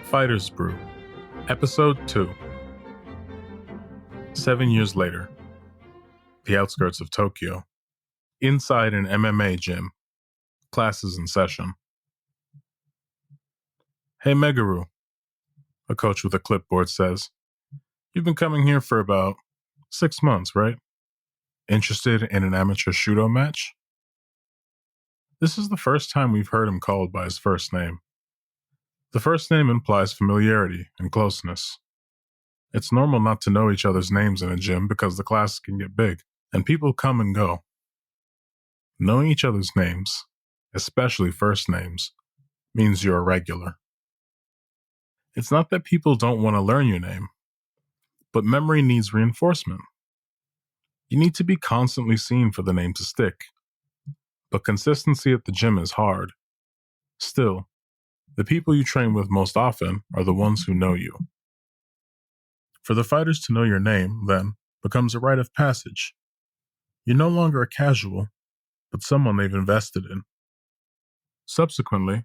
Fighters Brew, Episode 2. 7 years later, the outskirts of Tokyo, inside an MMA gym, classes in session. Hey Meguru, a coach with a clipboard says, you've been coming here for about 6 months, right? Interested in an amateur shooto match? This is the first time we've heard him called by his first name. The first name implies familiarity and closeness. It's normal not to know each other's names in a gym because the classes can get big, and people come and go. Knowing each other's names, especially first names, means you're a regular. It's not that people don't want to learn your name, but memory needs reinforcement. You need to be constantly seen for the name to stick. But consistency at the gym is hard. Still, the people you train with most often are the ones who know you. For the fighters to know your name, then, becomes a rite of passage. You're no longer a casual, but someone they've invested in. Subsequently,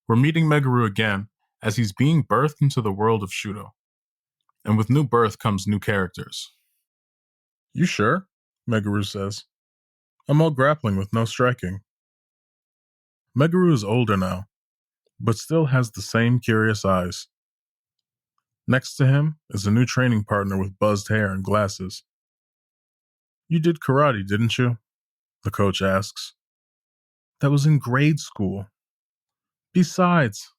we're meeting Meguru again as he's being birthed into the world of shooto. And with new birth comes new characters. You sure? Meguru says. I'm all grappling with no striking. Meguru is older now, but still has the same curious eyes. Next to him is a new training partner with buzzed hair and glasses. You did karate, didn't you? The coach asks. That was in grade school. Besides,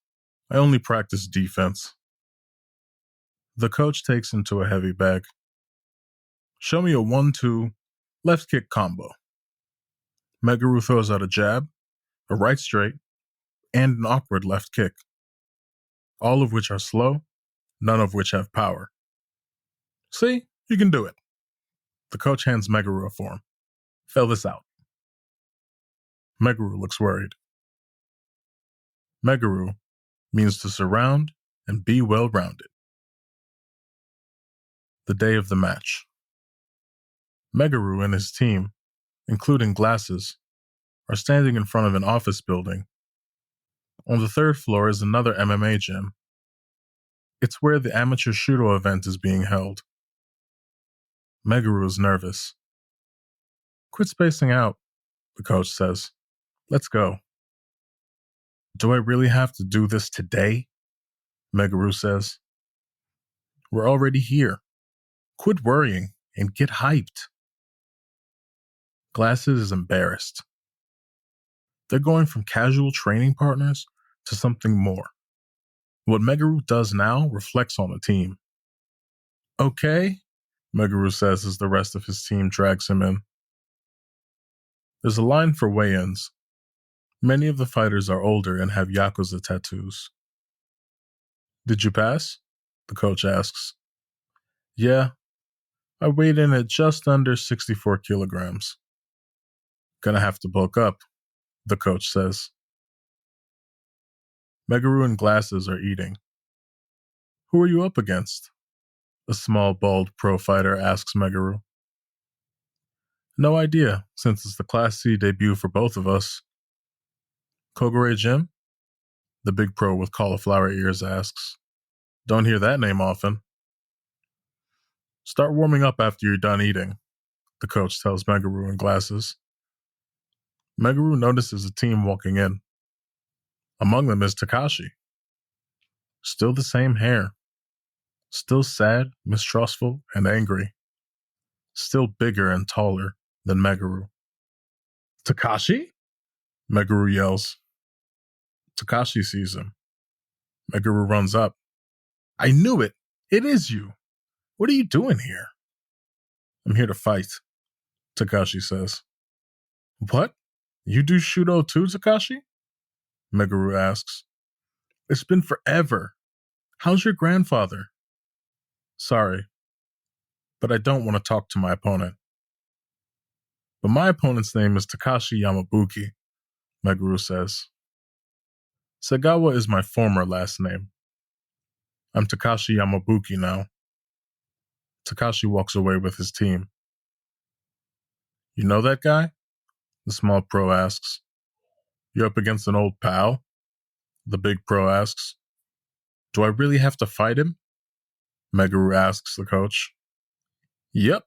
I only practiced defense. The coach takes him to a heavy bag. Show me a 1-2 left kick combo. Meguru throws out a jab, a right straight, and an awkward left kick. All of which are slow, none of which have power. See, you can do it. The coach hands Meguru a form. Fill this out. Meguru looks worried. Meguru means to surround and be well-rounded. The day of the match. Meguru and his team, including Glasses, are standing in front of an office building. On the third floor is another MMA gym. It's where the amateur shooto event is being held. Meguru is nervous. Quit spacing out, the coach says. Let's go. Do I really have to do this today? Meguru says. We're already here. Quit worrying and get hyped. Glasses is embarrassed. They're going from casual training partners to something more. What Meguru does now reflects on the team. Okay, Meguru says as the rest of his team drags him in. There's a line for weigh-ins. Many of the fighters are older and have Yakuza tattoos. Did you pass? The coach asks. Yeah, I weighed in at just under 64 kilograms. Gonna have to bulk up, the coach says. Meguru and Glasses are eating. Who are you up against? A small, bald pro fighter asks Meguru. No idea, since it's the Class C debut for both of us. Kogure Jim? The big pro with cauliflower ears asks. Don't hear that name often. Start warming up after you're done eating, the coach tells Meguru and Glasses. Meguru notices a team walking in. Among them is Takashi. Still the same hair. Still sad, mistrustful, and angry. Still bigger and taller than Meguru. Takashi? Meguru yells. Takashi sees him. Meguru runs up. I knew it! It is you! What are you doing here? I'm here to fight, Takashi says. What? You do shooto too, Takashi? Meguru asks. It's been forever. How's your grandfather? Sorry, but I don't want to talk to my opponent. But my opponent's name is Takashi Yamabuki, Meguru says. Segawa is my former last name. I'm Takashi Yamabuki now. Takashi walks away with his team. You know that guy? The small pro asks. You're up against an old pal? The big pro asks. Do I really have to fight him? Meguru asks the coach. Yep,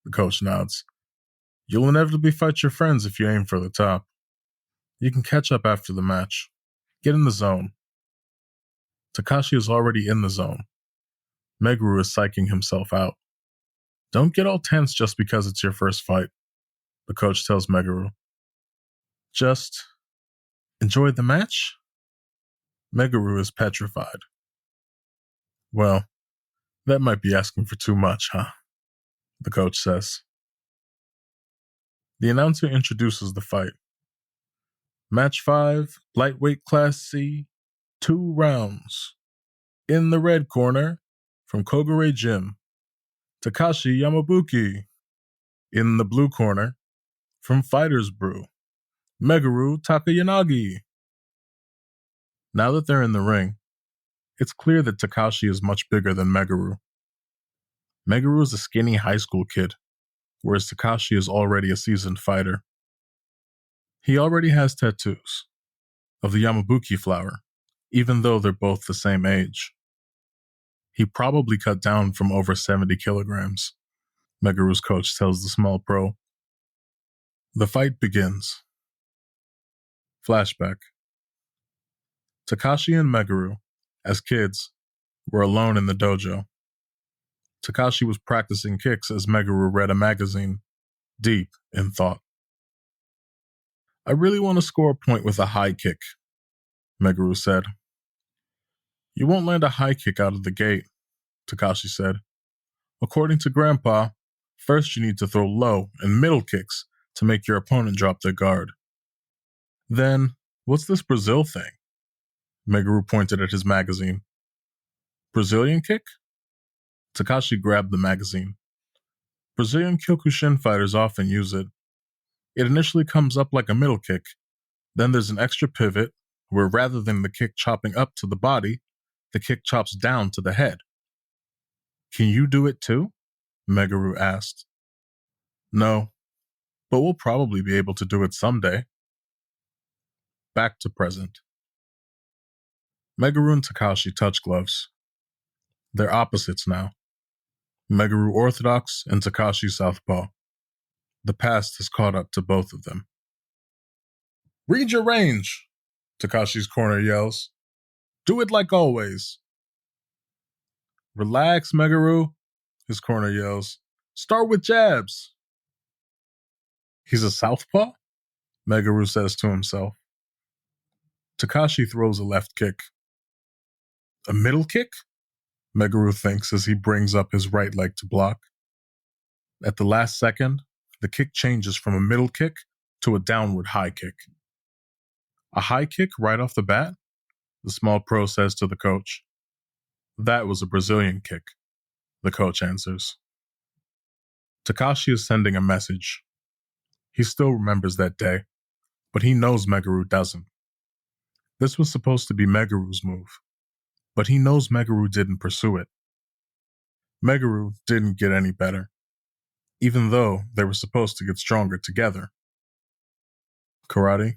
the coach nods. You'll inevitably fight your friends if you aim for the top. You can catch up after the match. Get in the zone. Takashi is already in the zone. Meguru is psyching himself out. Don't get all tense just because it's your first fight, the coach tells Meguru. Just enjoy the match? Meguru is petrified. Well, that might be asking for too much, huh? The coach says. The announcer introduces the fight. Match 5, lightweight class C, 2 rounds. In the red corner, from Kogure Gym, Takashi Yamabuki. In the blue corner, from Fighters Brew, Meguru Takayanagi. Now that they're in the ring, it's clear that Takashi is much bigger than Meguru. Meguru is a skinny high school kid, whereas Takashi is already a seasoned fighter. He already has tattoos of the Yamabuki flower, even though they're both the same age. He probably cut down from over 70 kilograms, Meguru's coach tells the small pro. The fight begins. Flashback. Takashi and Meguru, as kids, were alone in the dojo. Takashi was practicing kicks as Meguru read a magazine, deep in thought. I really want to score a point with a high kick, Meguru said. You won't land a high kick out of the gate, Takashi said. According to Grandpa, first you need to throw low and middle kicks to make your opponent drop their guard. Then, what's this Brazil thing? Meguru pointed at his magazine. Brazilian kick? Takashi grabbed the magazine. Brazilian Kyokushin fighters often use it. It initially comes up like a middle kick. Then there's an extra pivot where rather than the kick chopping up to the body, the kick chops down to the head. Can you do it too? Meguru asked. No, but we'll probably be able to do it someday. Back to present. Meguru and Takashi touch gloves. They're opposites now. Meguru orthodox and Takashi southpaw. The past has caught up to both of them. Read your range, Takashi's corner yells. Do it like always. Relax, Meguru, his corner yells. Start with jabs. He's a southpaw? Meguru says to himself. Takashi throws a left kick. A middle kick? Meguru thinks as he brings up his right leg to block. At the last second, the kick changes from a middle kick to a downward high kick. A high kick right off the bat? The small pro says to the coach. That was a Brazilian kick, the coach answers. Takashi is sending a message. He still remembers that day, but he knows Meguru doesn't. This was supposed to be Meguru's move, but he knows Meguru didn't pursue it. Meguru didn't get any better, even though they were supposed to get stronger together. Karate,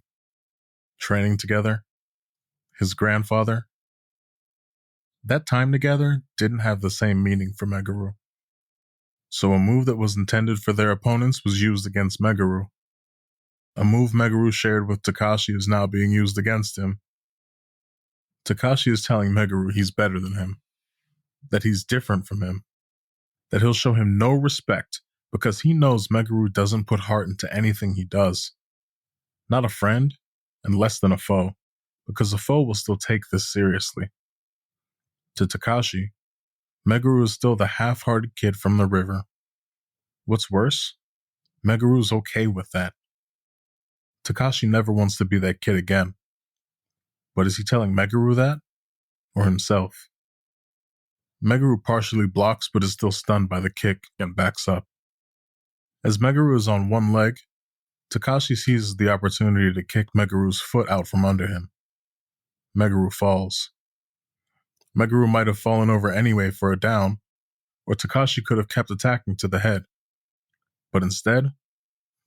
training together, his grandfather. That time together didn't have the same meaning for Meguru. So a move that was intended for their opponents was used against Meguru. A move Meguru shared with Takashi is now being used against him. Takashi is telling Meguru he's better than him, that he's different from him, that he'll show him no respect because he knows Meguru doesn't put heart into anything he does. Not a friend, and less than a foe, because a foe will still take this seriously. To Takashi, Meguru is still the half-hearted kid from the river. What's worse, Meguru's okay with that. Takashi never wants to be that kid again. But is he telling Meguru that? Or himself? Meguru partially blocks but is still stunned by the kick and backs up. As Meguru is on one leg, Takashi seizes the opportunity to kick Meguru's foot out from under him. Meguru falls. Meguru might have fallen over anyway for a down, or Takashi could have kept attacking to the head. But instead,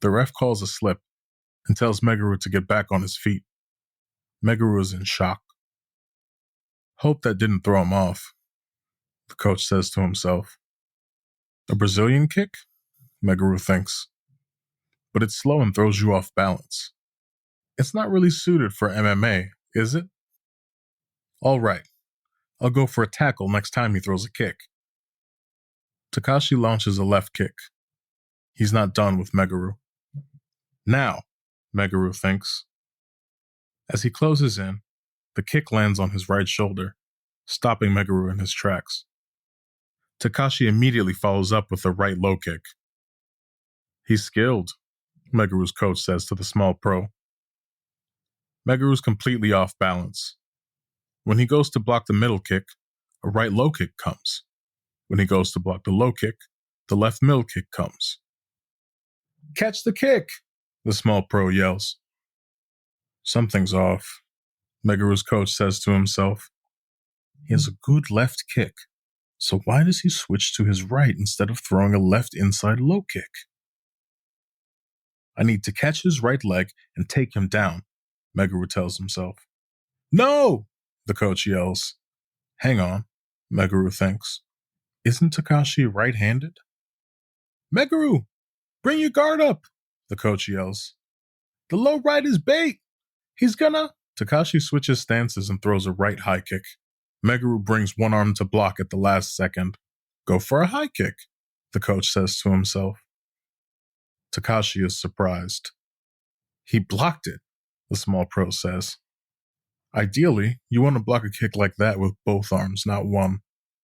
the ref calls a slip and tells Meguru to get back on his feet. Meguru is in shock. Hope that didn't throw him off, the coach says to himself. A Brazilian kick? Meguru thinks. But it's slow and throws you off balance. It's not really suited for MMA, is it? All right, I'll go for a tackle next time he throws a kick. Takashi launches a left kick. He's not done with Meguru. Now, Meguru thinks. As he closes in, the kick lands on his right shoulder, stopping Meguru in his tracks. Takashi immediately follows up with a right low kick. He's skilled, Meguru's coach says to the small pro. Meguru's completely off balance. When he goes to block the middle kick, a right low kick comes. When he goes to block the low kick, the left middle kick comes. Catch the kick, the small pro yells. Something's off, Meguru's coach says to himself. He has a good left kick, so why does he switch to his right instead of throwing a left inside low kick? I need to catch his right leg and take him down, Meguru tells himself. No, the coach yells. Hang on, Meguru thinks. Isn't Takashi right-handed? Meguru, bring your guard up, the coach yells. The low right is bait. He's gonna... Takashi switches stances and throws a right high kick. Meguru brings one arm to block at the last second. Go for a high kick, the coach says to himself. Takashi is surprised. He blocked it, the small pro says. Ideally, you want to block a kick like that with both arms, not one,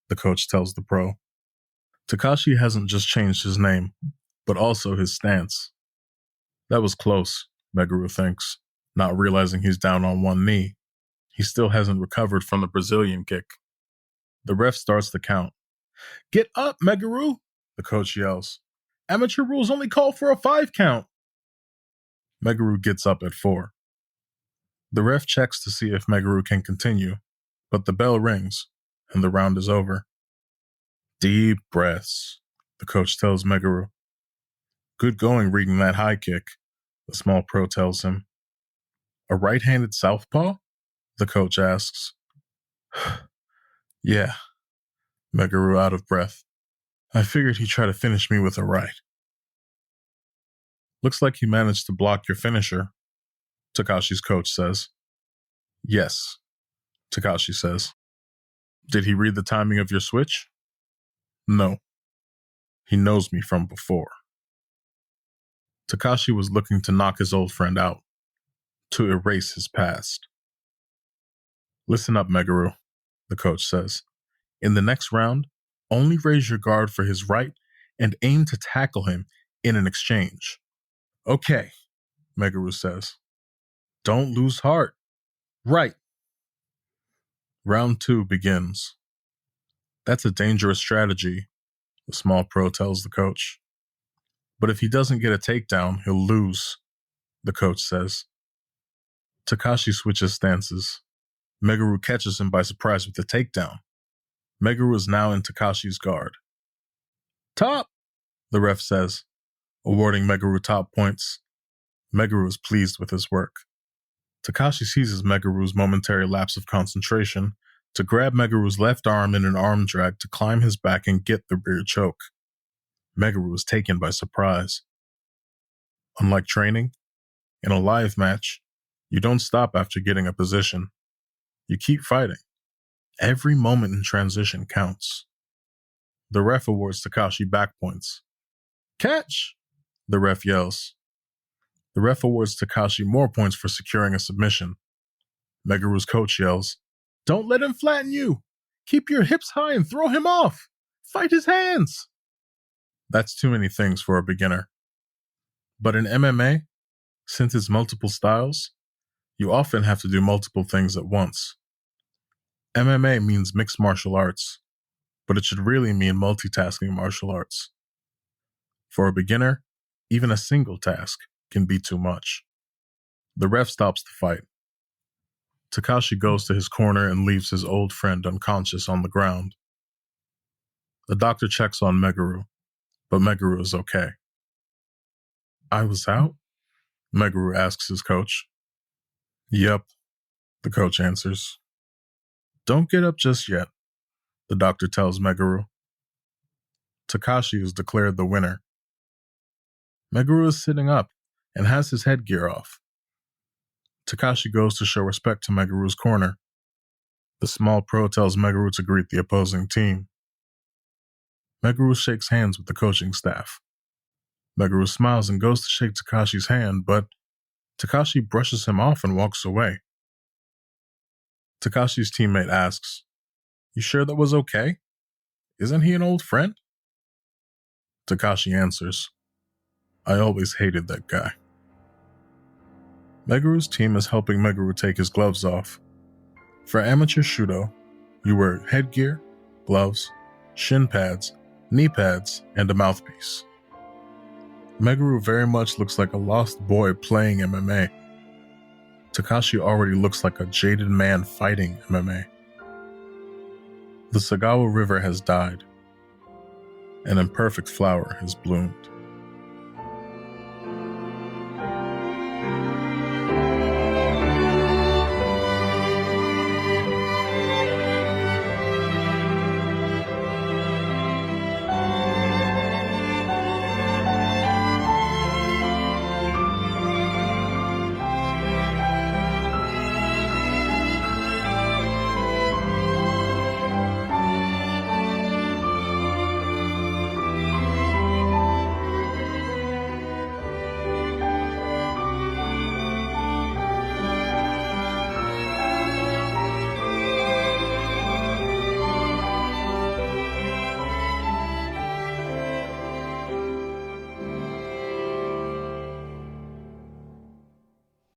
the coach tells the pro. Takashi hasn't just changed his name, but also his stance. That was close, Meguru thinks, not realizing he's down on one knee. He still hasn't recovered from the Brazilian kick. The ref starts the count. Get up, Meguru, the coach yells. Amateur rules only call for a 5 count. Meguru gets up at 4. The ref checks to see if Meguru can continue, but the bell rings, and the round is over. Deep breaths, the coach tells Meguru. Good going reading that high kick, the small pro tells him. A right-handed southpaw? The coach asks. Yeah, Meguru out of breath. I figured he'd try to finish me with a right. Looks like he managed to block your finisher, Takashi's coach says. Yes, Takashi says. Did he read the timing of your switch? No. He knows me from before. Takashi was looking to knock his old friend out, to erase his past. Listen up, Meguru, the coach says. In the next round, only raise your guard for his right and aim to tackle him in an exchange. Okay, Meguru says. Don't lose heart. Right. Round 2 begins. That's a dangerous strategy, the small pro tells the coach. But if he doesn't get a takedown, he'll lose, the coach says. Takashi switches stances. Meguru catches him by surprise with a takedown. Meguru is now in Takashi's guard. Top, the ref says, awarding Meguru top points. Meguru is pleased with his work. Takashi seizes Meguru's momentary lapse of concentration to grab Meguru's left arm in an arm drag to climb his back and get the rear choke. Meguru is taken by surprise. Unlike training, in a live match, you don't stop after getting a position. You keep fighting. Every moment in transition counts. The ref awards Takashi back points. Catch! The ref yells. The ref awards Takashi more points for securing a submission. Meguru's coach yells, Don't let him flatten you! Keep your hips high and throw him off! Fight his hands! That's too many things for a beginner. But in MMA, since it's multiple styles, you often have to do multiple things at once. MMA means mixed martial arts, but it should really mean multitasking martial arts. For a beginner, even a single task can be too much. The ref stops the fight. Takashi goes to his corner and leaves his old friend unconscious on the ground. The doctor checks on Meguru, but Meguru is okay. "I was out?" Meguru asks his coach. "Yep," the coach answers. "Don't get up just yet," the doctor tells Meguru. Takashi is declared the winner. Meguru is sitting up and has his headgear off. Takashi goes to show respect to Meguru's corner. The small pro tells Meguru to greet the opposing team. Meguru shakes hands with the coaching staff. Meguru smiles and goes to shake Takashi's hand, but Takashi brushes him off and walks away. Takashi's teammate asks, "You sure that was okay? Isn't he an old friend?" Takashi answers, "I always hated that guy." Meguru's team is helping Meguru take his gloves off. For amateur shooto, you wear headgear, gloves, shin pads, knee pads, and a mouthpiece. Meguru very much looks like a lost boy playing MMA. Takashi already looks like a jaded man fighting MMA. The Sagawa River has died. An imperfect flower has bloomed.